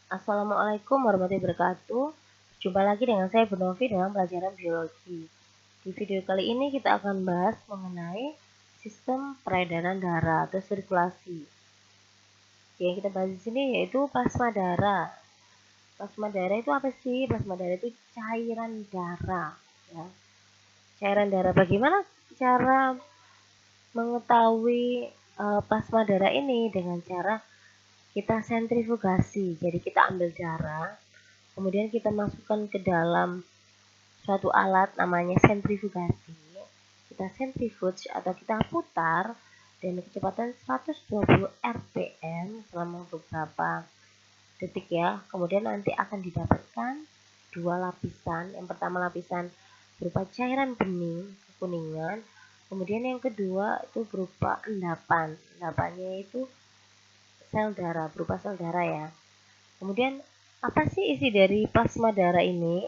Assalamualaikum warahmatullahi wabarakatuh. Jumpa lagi dengan saya Bu Novi dalam pelajaran biologi. Di video kali ini kita akan bahas mengenai sistem peredaran darah atau sirkulasi. Yang kita bahas di sini yaitu plasma darah. Plasma darah itu apa sih? Plasma darah itu cairan darah. Ya. Cairan darah. Bagaimana cara mengetahui plasma darah ini? Dengan cara kita sentrifugasi. Jadi kita ambil darah, kemudian kita masukkan ke dalam suatu alat namanya sentrifugasi. Kita centrifuge atau kita putar dengan kecepatan 120 rpm selama beberapa detik ya. Kemudian nanti akan didapatkan dua lapisan. Yang pertama lapisan berupa cairan bening kekuningan, kemudian yang kedua itu berupa endapan. Endapannya itu sel darah, berupa sel darah ya. Kemudian apa sih isi dari plasma darah ini?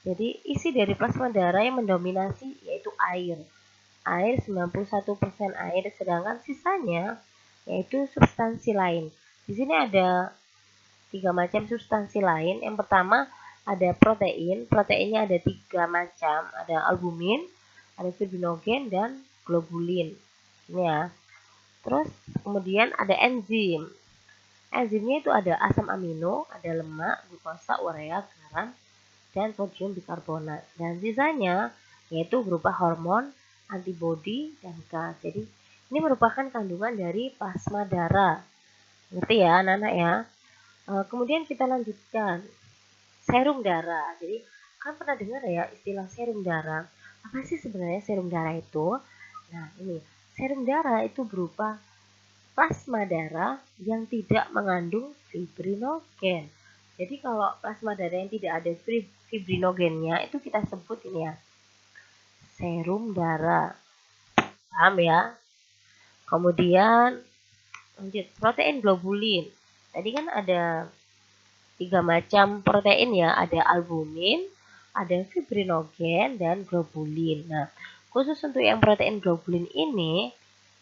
Jadi isi dari plasma darah yang mendominasi yaitu air. Air 91% air, sedangkan sisanya yaitu substansi lain. Di sini ada 3 macam substansi lain. Yang pertama ada protein. Proteinnya ada 3 macam. Ada albumin, ada fibrinogen, dan globulin. Ini ya. Terus kemudian ada enzim. Enzimnya itu ada asam amino, ada lemak, glukosa, urea, garam, dan sodium bikarbonat. Dan sisanya yaitu berupa hormon, antibodi, dan gas. Jadi ini merupakan kandungan dari plasma darah. Ngerti ya anak-anak ya? Kemudian kita lanjutkan serum darah. Jadi kan pernah dengar ya istilah serum darah. Apa sih sebenarnya serum darah itu? Nah ini serum darah itu berupa plasma darah yang tidak mengandung fibrinogen. Jadi kalau plasma darah yang tidak ada fibrinogennya itu kita sebut ini ya serum darah. Paham ya? Kemudian lanjut protein globulin. Tadi kan ada 3 macam protein ya, ada albumin, ada fibrinogen, dan globulin. Nah, khusus untuk yang protein globulin ini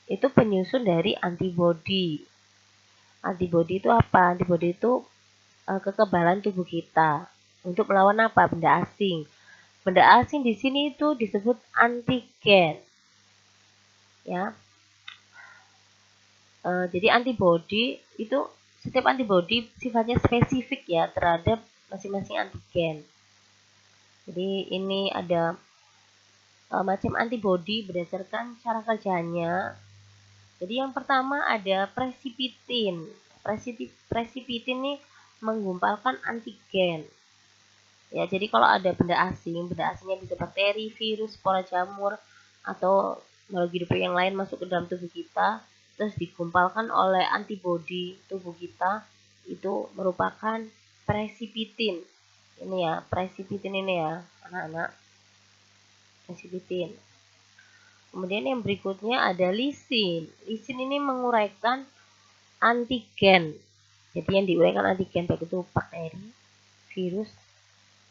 itu penyusun dari antibodi. Antibodi itu apa? Antibodi itu kekebalan tubuh kita untuk melawan apa? Benda asing. Benda asing di sini itu disebut antigen. Ya. Jadi antibodi itu setiap antibodi sifatnya spesifik ya terhadap masing-masing antigen. Jadi ini ada macam antibodi berdasarkan cara kerjanya. Jadi yang pertama ada presipitin. Presipitin ini menggumpalkan antigen. Ya, jadi kalau ada benda asingnya bisa bakteri, virus, spora jamur, atau makhluk hidup yang lain masuk ke dalam tubuh kita, terus digumpalkan oleh antibodi tubuh kita, itu merupakan presipitin. Ini ya, presipitin ini ya, anak-anak. Presipitin. Kemudian yang berikutnya ada lisin. Lisin ini menguraikan antigen. Jadi yang diuraikan antigen baik itu bakteri, virus,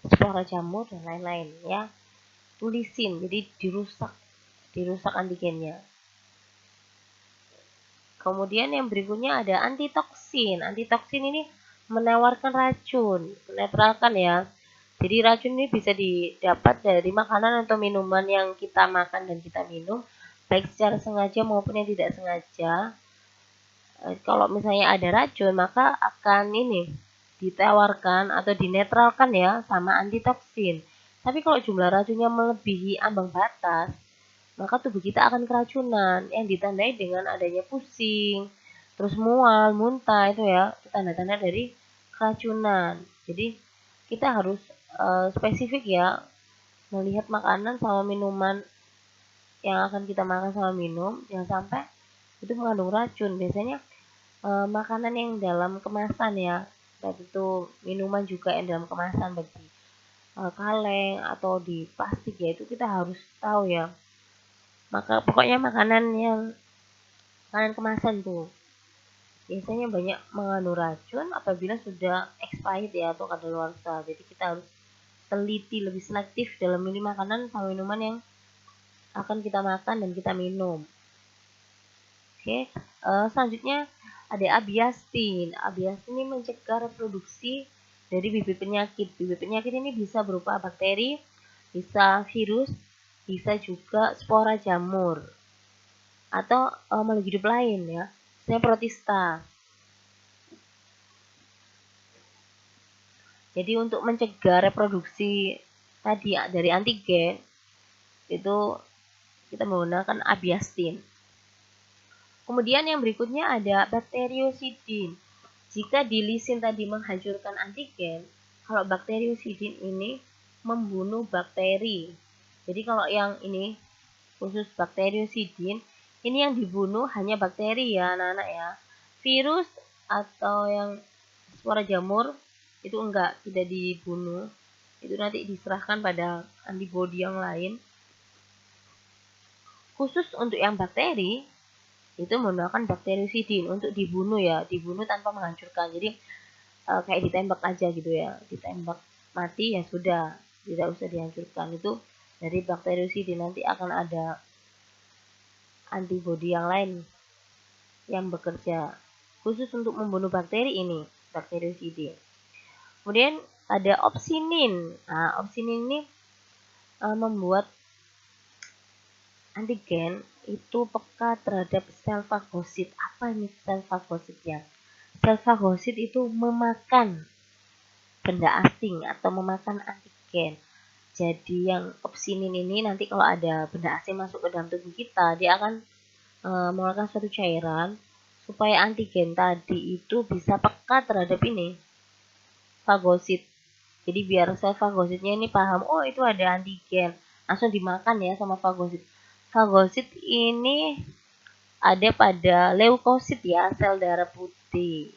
spora jamur dan lain-lain ya. Lisin, jadi dirusak antigennya. Kemudian yang berikutnya ada antitoksin. Antitoksin ini menawarkan racun, menetralkan ya. Jadi racun ini bisa didapat dari makanan atau minuman yang kita makan dan kita minum, baik secara sengaja maupun yang tidak sengaja. Kalau misalnya ada racun, maka akan ini ditawarkan atau dinetralkan ya sama antitoksin. Tapi kalau jumlah racunnya melebihi ambang batas, maka tubuh kita akan keracunan yang ditandai dengan adanya pusing, terus mual, muntah itu ya, tanda-tanda dari keracunan. Jadi kita harus spesifik ya melihat makanan sama minuman yang akan kita makan sama minum jangan sampai itu mengandung racun. Biasanya makanan yang dalam kemasan ya, baik itu minuman juga yang dalam kemasan bagi kaleng atau di plastik ya, itu kita harus tahu ya. Maka pokoknya makanan kemasan tuh biasanya banyak mengandung racun apabila sudah expired ya atau kadaluarsa. Jadi kita harus teliti lebih selektif dalam memilih makanan sama minuman yang akan kita makan dan kita minum. Oke, selanjutnya ada abiastin. Abiastin ini mencegah reproduksi dari bibit penyakit. Bibit penyakit ini bisa berupa bakteri, bisa virus, bisa juga spora jamur atau makhluk hidup lain ya. Misalnya protista. Jadi untuk mencegah reproduksi tadi dari antigen itu kita menggunakan abiastin. Kemudian yang berikutnya ada bakteriosidin. Jika di lisin tadi menghancurkan antigen, kalau bakteriosidin ini membunuh bakteri. Jadi kalau yang ini khusus bakteriosidin, ini yang dibunuh hanya bakteri ya anak-anak ya. Virus atau yang spora jamur itu tidak dibunuh. Itu nanti diserahkan pada antibodi yang lain. Khusus untuk yang bakteri itu menggunakan bakteriosidin untuk dibunuh ya, dibunuh tanpa menghancurkan. Jadi kayak ditembak aja gitu ya, ditembak mati ya sudah, tidak usah dihancurkan. Itu dari bakteriosidin nanti akan ada antibodi yang lain yang bekerja khusus untuk membunuh bakteri ini, bakteriosidin. Kemudian ada opsinin. Nah, opsinin ini membuat antigen itu peka terhadap sel fagosit. Apa ini sel fagositnya? Sel fagosit itu memakan benda asing atau memakan antigen. Jadi yang opsinin ini nanti kalau ada benda asing masuk ke dalam tubuh kita, dia akan mengeluarkan suatu cairan supaya antigen tadi itu bisa peka terhadap ini fagosit. Jadi biar sel fagositnya ini paham, oh itu ada antigen, langsung dimakan ya sama fagosit. Fagosit ini ada pada leukosit ya, sel darah putih.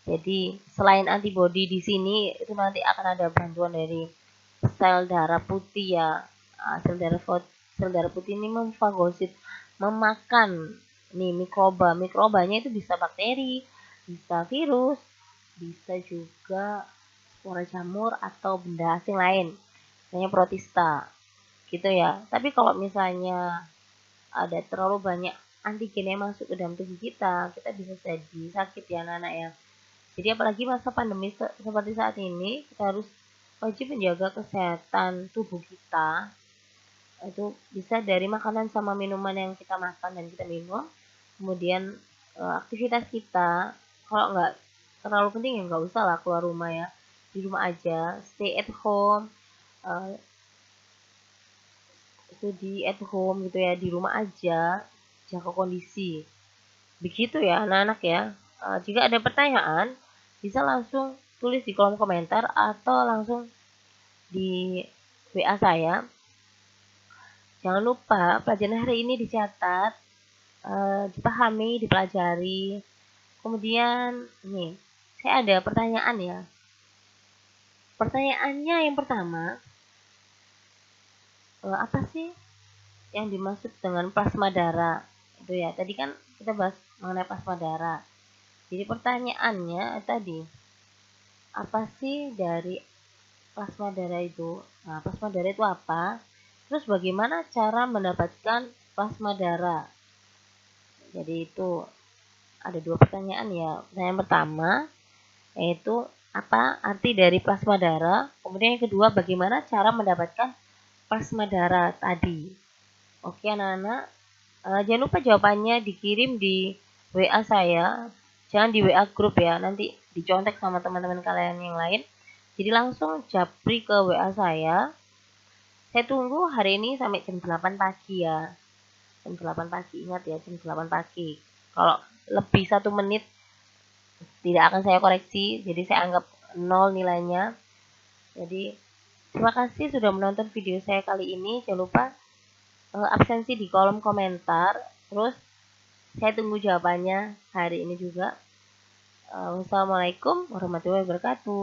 Jadi selain antibodi di sini itu nanti akan ada bantuan dari sel darah putih ya. Sel darah putih ini memfagosit, memakan nih mikroba. Mikrobanya itu bisa bakteri, bisa virus, bisa juga spora jamur atau benda asing lain, misalnya protista gitu ya. Tapi kalau misalnya ada terlalu banyak antigen yang masuk ke dalam tubuh kita bisa jadi sakit ya anak-anak ya. Jadi apalagi masa pandemi seperti saat ini, kita harus wajib menjaga kesehatan tubuh kita. Itu bisa dari makanan sama minuman yang kita makan dan kita minum. Kemudian aktivitas kita, kalau nggak terlalu penting ya nggak usah lah keluar rumah ya, di rumah aja, stay at home, studi at home gitu ya, di rumah aja, jaga kondisi. Begitu ya anak-anak ya. Jika ada pertanyaan bisa langsung tulis di kolom komentar atau langsung di WA saya. Jangan lupa pelajaran hari ini dicatat, dipahami, dipelajari. Kemudian nih, saya ada pertanyaan ya. Pertanyaannya yang pertama, apa sih yang dimaksud dengan plasma darah? Itu ya, tadi kan kita bahas mengenai plasma darah. Jadi pertanyaannya tadi, apa sih dari plasma darah itu? Nah, plasma darah itu apa? Terus bagaimana cara mendapatkan plasma darah? Jadi itu ada dua pertanyaan ya. Pertanyaan pertama yaitu apa arti dari plasma darah? Kemudian yang kedua, bagaimana cara mendapatkan plasma darah tadi? Oke anak-anak, jangan lupa jawabannya dikirim di WA saya. Jangan di WA grup ya, nanti dicontek sama teman-teman kalian yang lain. Jadi langsung japri ke WA saya. Saya tunggu hari ini sampai jam 8 pagi ya. Jam 8 pagi, ingat ya, jam 8 pagi. Kalau lebih 1 menit tidak akan saya koreksi, jadi saya anggap 0 nilainya. Jadi terima kasih sudah menonton video saya kali ini. Jangan lupa absensi di kolom komentar. Terus saya tunggu jawabannya hari ini juga. Wassalamualaikum warahmatullahi wabarakatuh.